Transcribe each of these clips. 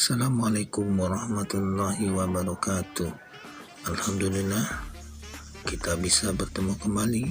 Assalamualaikum warahmatullahi wabarakatuh. Alhamdulillah kita bisa bertemu kembali,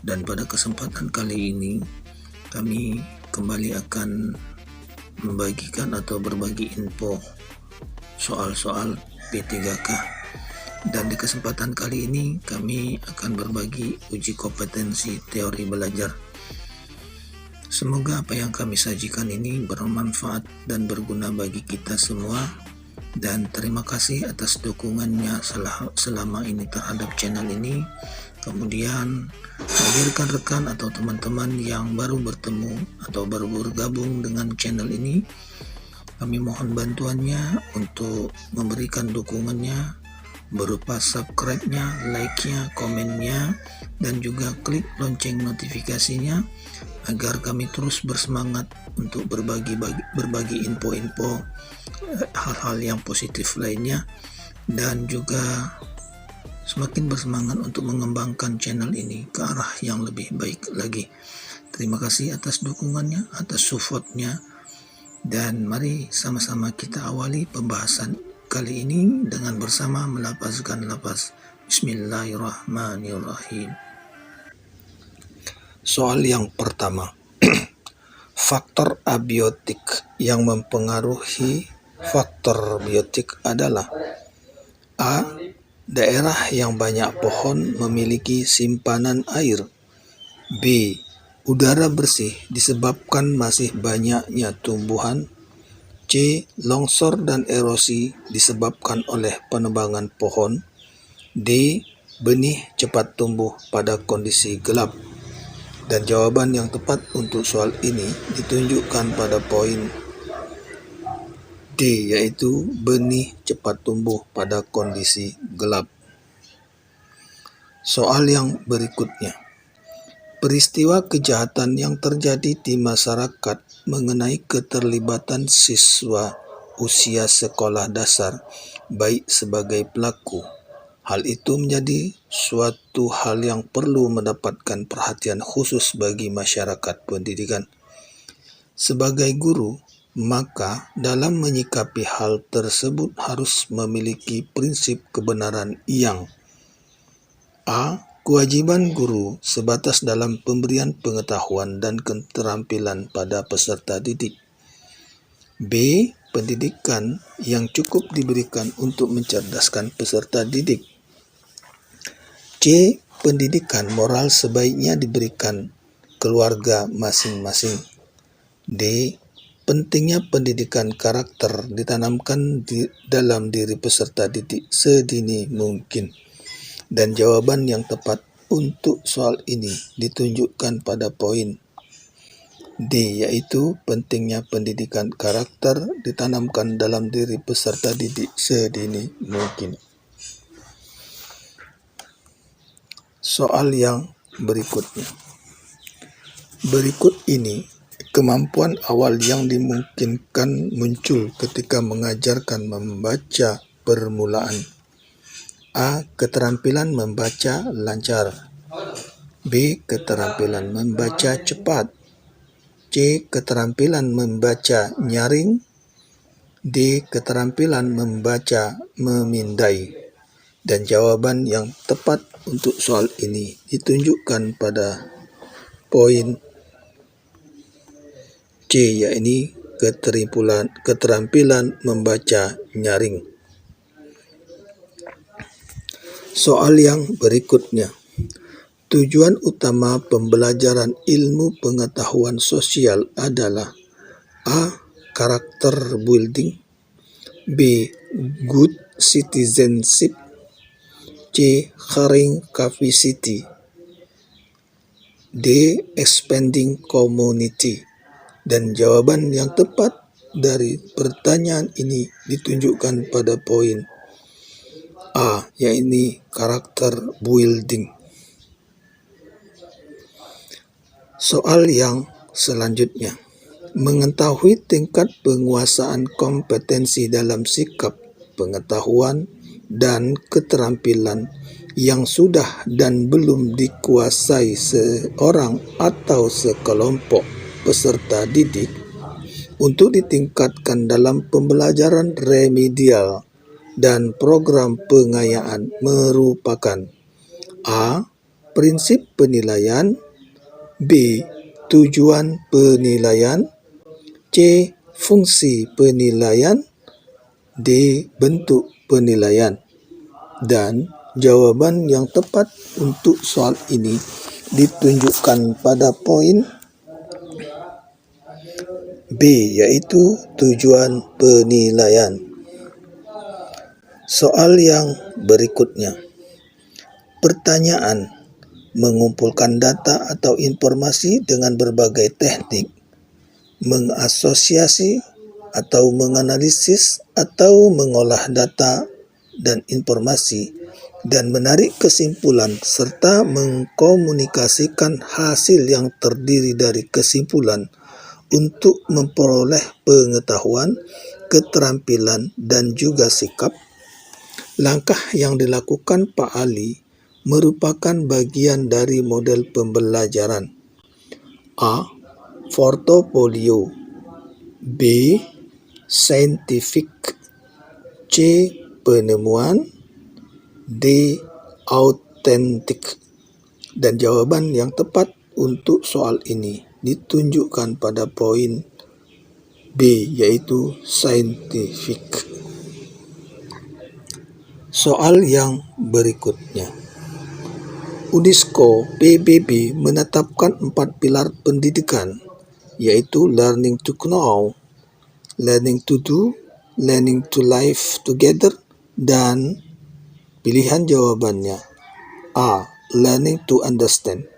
dan pada kesempatan kali ini kami kembali akan membagikan atau berbagi info soal-soal P3K. Dan di kesempatan kali ini kami akan berbagi uji kompetensi teori belajar. Semoga apa yang kami sajikan ini bermanfaat dan berguna bagi kita semua, dan terima kasih atas dukungannya selama ini terhadap channel ini. Kemudian bagi rekan-rekan atau teman-teman yang baru bertemu atau baru bergabung dengan channel ini, kami mohon bantuannya untuk memberikan dukungannya berupa subscribe-nya, like-nya, komennya, dan juga klik lonceng notifikasinya agar kami terus bersemangat untuk berbagi info-info hal-hal yang positif lainnya, dan juga semakin bersemangat untuk mengembangkan channel ini ke arah yang lebih baik lagi. Terima kasih atas dukungannya, atas supportnya, dan mari sama-sama kita awali pembahasan kali ini dengan bersama melafazkan lafaz Bismillahirrahmanirrahim. Soal yang pertama, faktor abiotik yang mempengaruhi faktor biotik adalah: A. Daerah yang banyak pohon memiliki simpanan air. B. Udara bersih disebabkan masih banyaknya tumbuhan. C. Longsor dan erosi disebabkan oleh penebangan pohon. D. Benih cepat tumbuh pada kondisi gelap. Dan jawaban yang tepat untuk soal ini ditunjukkan pada poin D, yaitu benih cepat tumbuh pada kondisi gelap. Soal yang berikutnya, peristiwa kejahatan yang terjadi di masyarakat mengenai keterlibatan siswa usia sekolah dasar baik sebagai pelaku. Hal itu menjadi suatu hal yang perlu mendapatkan perhatian khusus bagi masyarakat pendidikan. Sebagai guru, maka dalam menyikapi hal tersebut harus memiliki prinsip kebenaran yang: A. Kewajiban guru sebatas dalam pemberian pengetahuan dan keterampilan pada peserta didik. B. Pendidikan yang cukup diberikan untuk mencerdaskan peserta didik. C. Pendidikan moral sebaiknya diberikan keluarga masing-masing. D. Pentingnya pendidikan karakter ditanamkan dalam diri peserta didik sedini mungkin. Dan jawaban yang tepat untuk soal ini ditunjukkan pada poin D, yaitu pentingnya pendidikan karakter ditanamkan dalam diri peserta didik sedini mungkin. Soal yang berikutnya. Berikut ini kemampuan awal yang dimungkinkan muncul ketika mengajarkan membaca permulaan. A. Keterampilan membaca lancar. B. Keterampilan membaca cepat. C. Keterampilan membaca nyaring. D. Keterampilan membaca memindai. Dan jawaban yang tepat untuk soal ini ditunjukkan pada poin C, yaitu keterampilan membaca nyaring. Soal yang berikutnya, tujuan utama pembelajaran ilmu pengetahuan sosial adalah: A. Karakter building. B. Good citizenship. C. Caring capacity. D. Expanding community. Dan jawaban yang tepat dari pertanyaan ini ditunjukkan pada poin A, yaitu karakter building. Soal yang selanjutnya, mengetahui tingkat penguasaan kompetensi dalam sikap, pengetahuan, dan keterampilan yang sudah dan belum dikuasai seorang atau sekelompok peserta didik untuk ditingkatkan dalam pembelajaran remedial dan program pengayaan merupakan A. Prinsip penilaian, B. Tujuan penilaian, C. Fungsi penilaian, D. Bentuk penilaian. Dan jawaban yang tepat untuk soal ini ditunjukkan pada poin B, yaitu tujuan penilaian. Soal yang berikutnya. Pertanyaan: mengumpulkan data atau informasi dengan berbagai teknik, mengasosiasi atau menganalisis atau mengolah data dan informasi, dan menarik kesimpulan serta mengkomunikasikan hasil yang terdiri dari kesimpulan untuk memperoleh pengetahuan, keterampilan, dan juga sikap. Langkah yang dilakukan Pak Ali merupakan bagian dari model pembelajaran. A. Portofolio, B. Saintifik, C. Penemuan, D. Autentik. Dan jawaban yang tepat untuk soal ini ditunjukkan pada poin B, yaitu saintifik. Soal yang berikutnya. UNESCO PBB menetapkan 4 pilar pendidikan, yaitu learning to know, learning to do, learning to live together, dan pilihan jawabannya A. Learning to understand,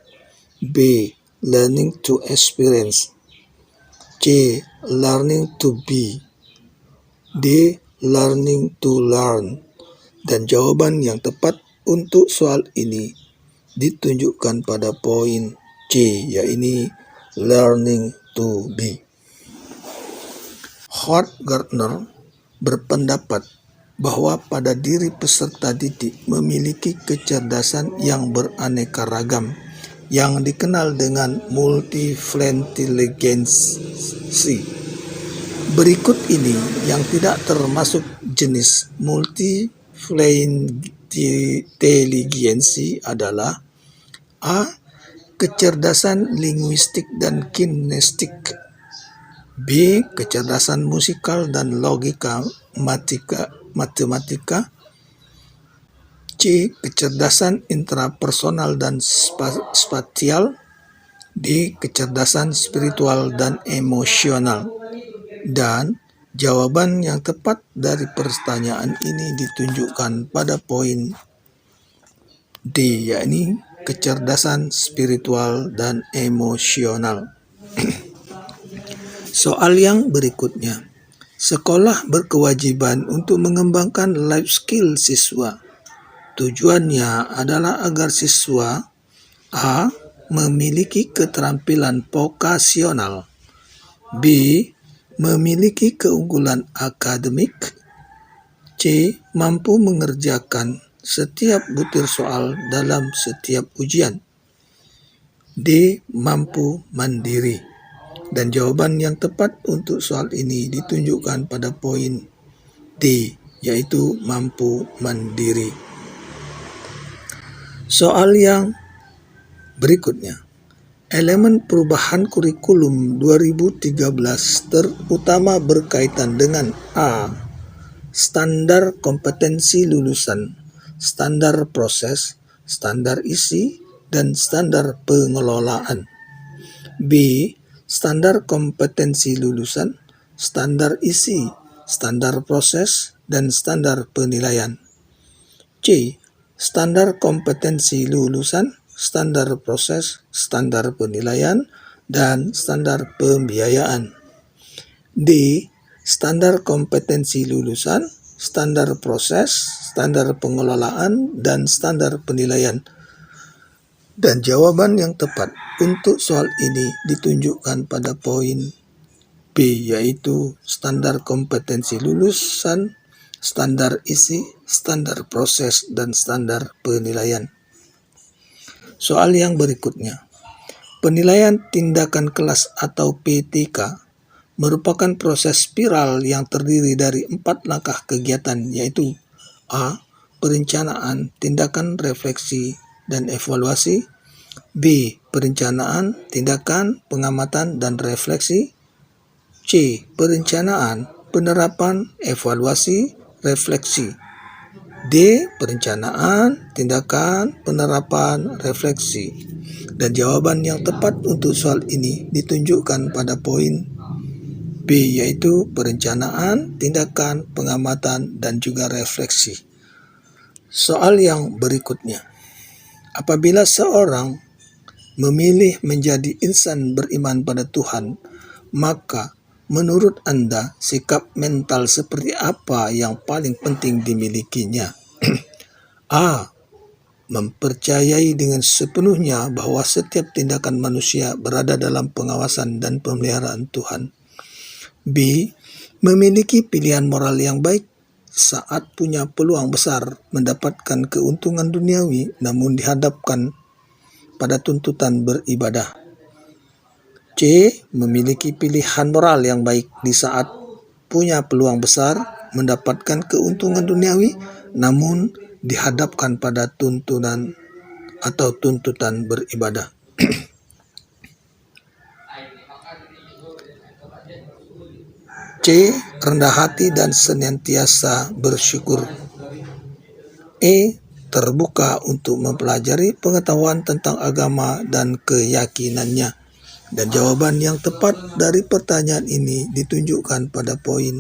B. Learning to experience, C. Learning to be, D. Learning to learn. Dan jawaban yang tepat untuk soal ini ditunjukkan pada poin C, yaitu learning to be. Howard Gardner berpendapat bahwa pada diri peserta didik memiliki kecerdasan yang beraneka ragam yang dikenal dengan multi-intelligensi. Berikut ini yang tidak termasuk jenis multi-intelligensi adalah A. Kecerdasan linguistik dan kinestik, B. Kecerdasan musikal dan logika matematika, C. Kecerdasan intrapersonal dan spasial, D. Kecerdasan spiritual dan emosional. Dan jawaban yang tepat dari pertanyaan ini ditunjukkan pada poin D, yakni kecerdasan spiritual dan emosional. Soal yang berikutnya. Sekolah berkewajiban untuk mengembangkan life skill siswa. Tujuannya adalah agar siswa A. memiliki keterampilan vokasional, B. memiliki keunggulan akademik, C. mampu mengerjakan setiap butir soal dalam setiap ujian, D. mampu mandiri. Dan jawaban yang tepat untuk soal ini ditunjukkan pada poin D, yaitu mampu mandiri. Soal yang berikutnya. Elemen perubahan kurikulum 2013 terutama berkaitan dengan A. Standar kompetensi lulusan, standar proses, standar isi, dan standar pengelolaan. B. Standar kompetensi lulusan, standar isi, standar proses, dan standar penilaian. C. Standar kompetensi lulusan, standar proses, standar penilaian, dan standar pembiayaan. D. Standar kompetensi lulusan, standar proses, standar pengelolaan, dan standar penilaian. Dan jawaban yang tepat untuk soal ini ditunjukkan pada poin B, yaitu standar kompetensi lulusan, standar isi, standar proses, dan standar penilaian. Soal yang berikutnya. Penilaian tindakan kelas atau PTK merupakan proses spiral yang terdiri dari 4 langkah kegiatan, yaitu A. Perencanaan, tindakan, refleksi, dan evaluasi. B. Perencanaan, tindakan, pengamatan, dan refleksi. C. Perencanaan, penerapan, evaluasi, refleksi. D. Perencanaan, tindakan, penerapan, refleksi. Dan jawaban yang tepat untuk soal ini ditunjukkan pada poin B, yaitu perencanaan, tindakan, pengamatan, dan juga refleksi. Soal yang berikutnya. Apabila seorang memilih menjadi insan beriman pada Tuhan, maka menurut Anda sikap mental seperti apa yang paling penting dimilikinya? A. Mempercayai dengan sepenuhnya bahwa setiap tindakan manusia berada dalam pengawasan dan pemeliharaan Tuhan. B. Memiliki pilihan moral yang baik saat punya peluang besar mendapatkan keuntungan duniawi namun dihadapkan pada tuntutan beribadah. C. Memiliki pilihan moral yang baik di saat punya peluang besar mendapatkan keuntungan duniawi namun dihadapkan pada tuntutan beribadah. C. Rendah hati dan senantiasa bersyukur. E. Terbuka untuk mempelajari pengetahuan tentang agama dan keyakinannya. Dan jawaban yang tepat dari pertanyaan ini ditunjukkan pada poin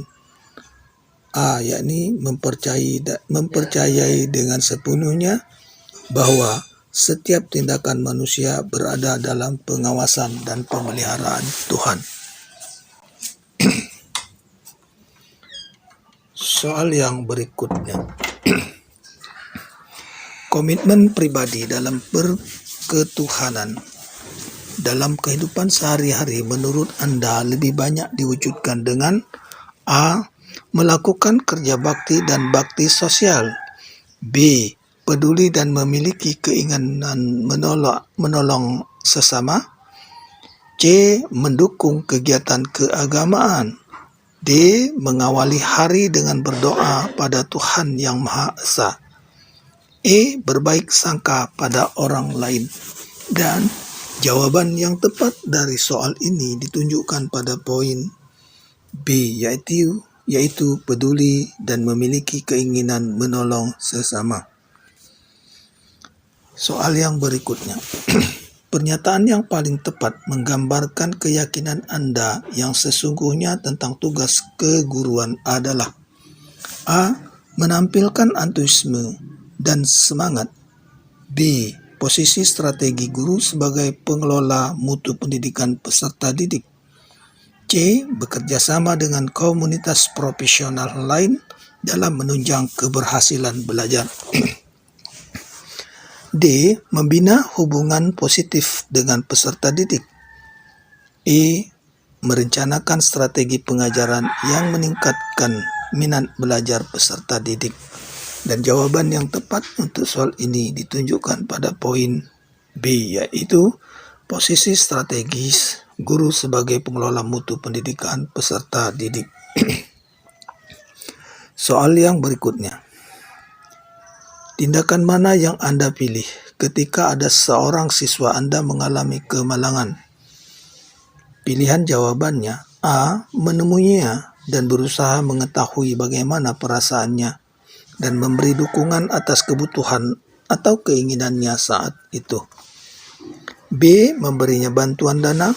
A, yakni mempercayai dengan sepenuhnya bahwa setiap tindakan manusia berada dalam pengawasan dan pemeliharaan Tuhan. Soal yang berikutnya. Komitmen pribadi dalam berketuhanan dalam kehidupan sehari-hari menurut Anda lebih banyak diwujudkan dengan A. Melakukan kerja bakti dan bakti sosial. B. Peduli dan memiliki keinginan menolong sesama. C. Mendukung kegiatan keagamaan. D. Mengawali hari dengan berdoa pada Tuhan Yang Maha Esa. E. Berbaik sangka pada orang lain. Dan jawaban yang tepat dari soal ini ditunjukkan pada poin B, yaitu peduli dan memiliki keinginan menolong sesama. Soal yang berikutnya. Pernyataan yang paling tepat menggambarkan keyakinan Anda yang sesungguhnya tentang tugas keguruan adalah A. Menampilkan antusiasme dan semangat. B. Posisi strategi guru sebagai pengelola mutu pendidikan peserta didik. C. Bekerja sama dengan komunitas profesional lain dalam menunjang keberhasilan belajar. D. Membina hubungan positif dengan peserta didik. E. Merencanakan strategi pengajaran yang meningkatkan minat belajar peserta didik. Dan jawaban yang tepat untuk soal ini ditunjukkan pada poin B, yaitu posisi strategis guru sebagai pengelola mutu pendidikan peserta didik. Soal yang berikutnya. Tindakan mana yang Anda pilih ketika ada seorang siswa Anda mengalami kemalangan? Pilihan jawabannya A. Menemuinya dan berusaha mengetahui bagaimana perasaannya dan memberi dukungan atas kebutuhan atau keinginannya saat itu. B. Memberinya bantuan dana.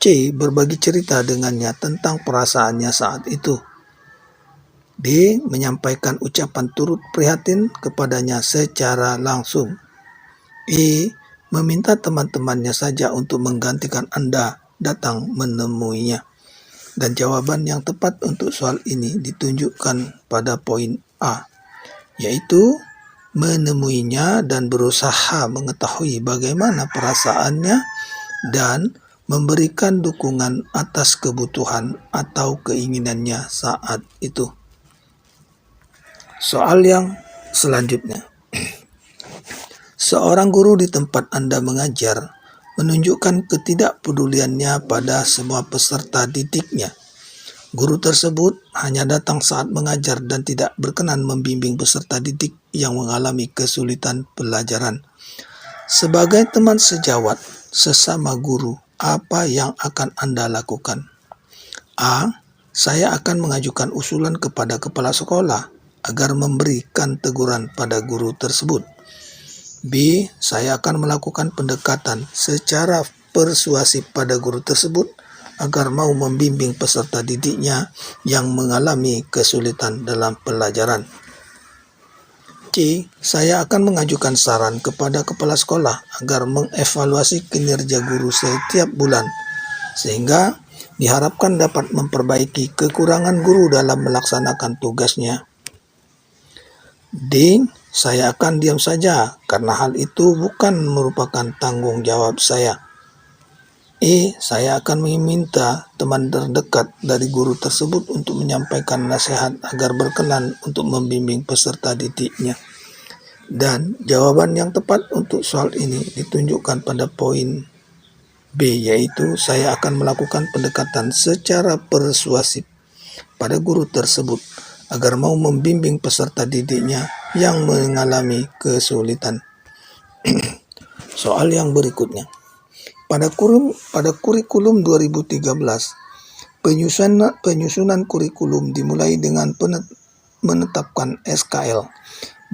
C. Berbagi cerita dengannya tentang perasaannya saat itu. D. Menyampaikan ucapan turut prihatin kepadanya secara langsung. E. Meminta teman-temannya saja untuk menggantikan Anda datang menemuinya. Dan jawaban yang tepat untuk soal ini ditunjukkan pada poin A, yaitu menemuinya dan berusaha mengetahui bagaimana perasaannya dan memberikan dukungan atas kebutuhan atau keinginannya saat itu. Soal yang selanjutnya. Seorang guru di tempat Anda mengajar menunjukkan ketidakpeduliannya pada semua peserta didiknya. Guru tersebut hanya datang saat mengajar dan tidak berkenan membimbing peserta didik yang mengalami kesulitan pelajaran. Sebagai teman sejawat sesama guru, apa yang akan Anda lakukan? A. Saya akan mengajukan usulan kepada kepala sekolah agar memberikan teguran pada guru tersebut. B. Saya akan melakukan pendekatan secara persuasif pada guru tersebut agar mau membimbing peserta didiknya yang mengalami kesulitan dalam pelajaran. C. Saya akan mengajukan saran kepada kepala sekolah agar mengevaluasi kinerja guru setiap bulan, sehingga diharapkan dapat memperbaiki kekurangan guru dalam melaksanakan tugasnya. D. Saya akan diam saja karena hal itu bukan merupakan tanggung jawab saya. E. Saya akan meminta teman terdekat dari guru tersebut untuk menyampaikan nasihat agar berkenan untuk membimbing peserta didiknya. Dan jawaban yang tepat untuk soal ini ditunjukkan pada poin B, yaitu saya akan melakukan pendekatan secara persuasif pada guru tersebut agar mau membimbing peserta didiknya yang mengalami kesulitan. Soal yang berikutnya. Pada kurikulum 2013, penyusunan kurikulum dimulai dengan menetapkan SKL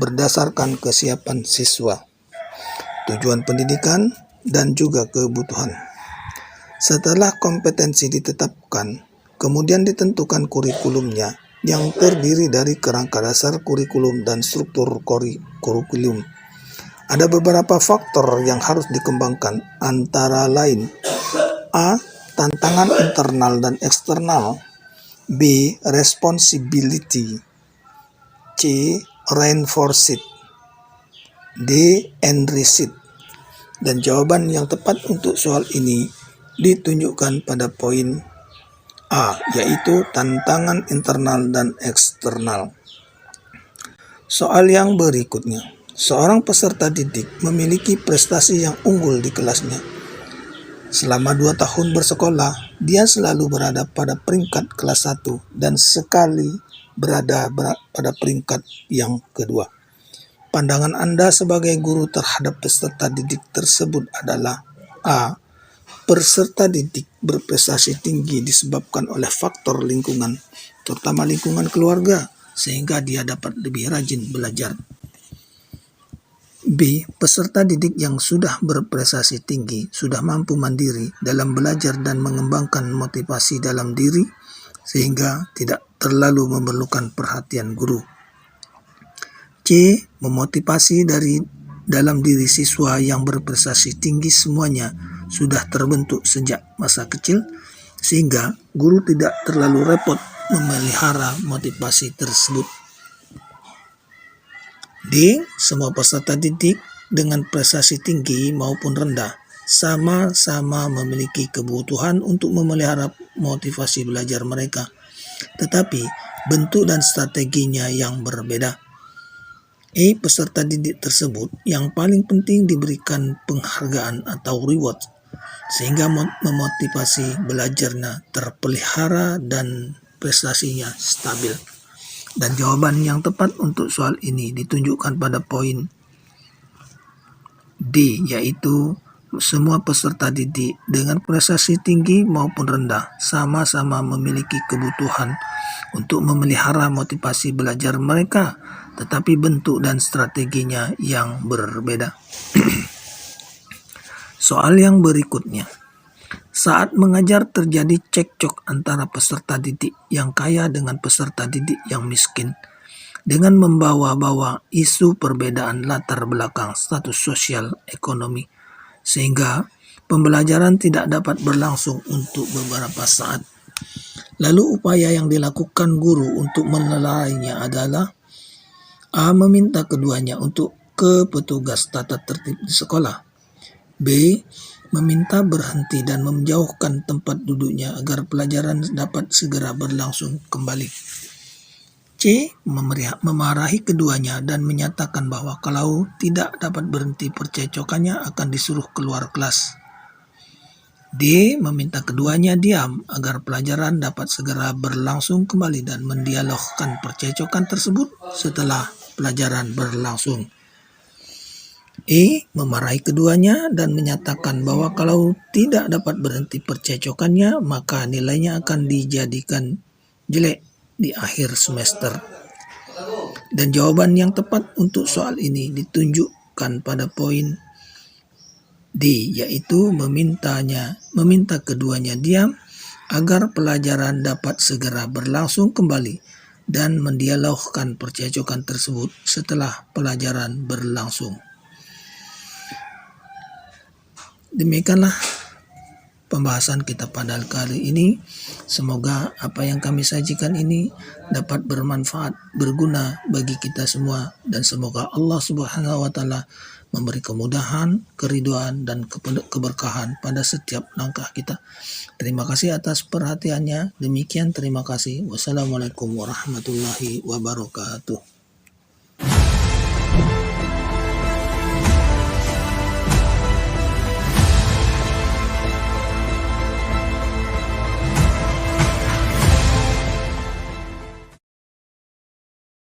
berdasarkan kesiapan siswa, tujuan pendidikan, dan juga kebutuhan. Setelah kompetensi ditetapkan, kemudian ditentukan kurikulumnya yang terdiri dari kerangka dasar kurikulum dan struktur kurikulum. Ada beberapa faktor yang harus dikembangkan, antara lain A. Tantangan internal dan eksternal. B. Responsibility. C. Reinforce it. D. Enrich it. Dan jawaban yang tepat untuk soal ini ditunjukkan pada poin A, yaitu tantangan internal dan eksternal. Soal yang berikutnya. Seorang peserta didik memiliki prestasi yang unggul di kelasnya. Selama 2 tahun bersekolah, dia selalu berada pada peringkat kelas 1 dan sekali berada pada peringkat yang kedua. Pandangan Anda sebagai guru terhadap peserta didik tersebut adalah A. Peserta didik berprestasi tinggi disebabkan oleh faktor lingkungan, terutama lingkungan keluarga, sehingga dia dapat lebih rajin belajar. B. Peserta didik yang sudah berprestasi tinggi sudah mampu mandiri dalam belajar dan mengembangkan motivasi dalam diri sehingga tidak terlalu memerlukan perhatian guru. C. Memotivasi dalam diri siswa yang berprestasi tinggi semuanya sudah terbentuk sejak masa kecil sehingga guru tidak terlalu repot memelihara motivasi tersebut. D. Semua peserta didik dengan prestasi tinggi maupun rendah sama-sama memiliki kebutuhan untuk memelihara motivasi belajar mereka, tetapi bentuk dan strateginya yang berbeda. E. Peserta didik tersebut yang paling penting diberikan penghargaan atau reward sehingga memotivasi belajarnya terpelihara dan prestasinya stabil. Dan jawaban yang tepat untuk soal ini ditunjukkan pada poin D, yaitu semua peserta didik dengan prestasi tinggi maupun rendah sama-sama memiliki kebutuhan untuk memelihara motivasi belajar mereka, tetapi bentuk dan strateginya yang berbeda. Soal yang berikutnya. Saat mengajar terjadi cekcok antara peserta didik yang kaya dengan peserta didik yang miskin dengan membawa-bawa isu perbedaan latar belakang status sosial ekonomi sehingga pembelajaran tidak dapat berlangsung untuk beberapa saat. Lalu upaya yang dilakukan guru untuk menelainya adalah A. Meminta keduanya untuk ke petugas tata tertib di sekolah. B. Meminta berhenti dan menjauhkan tempat duduknya agar pelajaran dapat segera berlangsung kembali. C. Memarahi keduanya dan menyatakan bahwa kalau tidak dapat berhenti percecokannya akan disuruh keluar kelas. D. Meminta keduanya diam agar pelajaran dapat segera berlangsung kembali dan mendialogkan percecokan tersebut setelah pelajaran berlangsung. E. Memarahi keduanya dan menyatakan bahwa kalau tidak dapat berhenti percecokannya, maka nilainya akan dijadikan jelek di akhir semester. Dan jawaban yang tepat untuk soal ini ditunjukkan pada poin D, yaitu meminta keduanya diam agar pelajaran dapat segera berlangsung kembali dan mendialogkan percecokan tersebut setelah pelajaran berlangsung. Demikianlah pembahasan kita pada kali ini. Semoga apa yang kami sajikan ini dapat bermanfaat, berguna bagi kita semua, dan semoga Allah Subhanahu wa Ta'ala memberi kemudahan, keridhaan, dan keberkahan pada setiap langkah kita. Terima kasih atas perhatiannya. Demikian, terima kasih. Wassalamualaikum warahmatullahi wabarakatuh.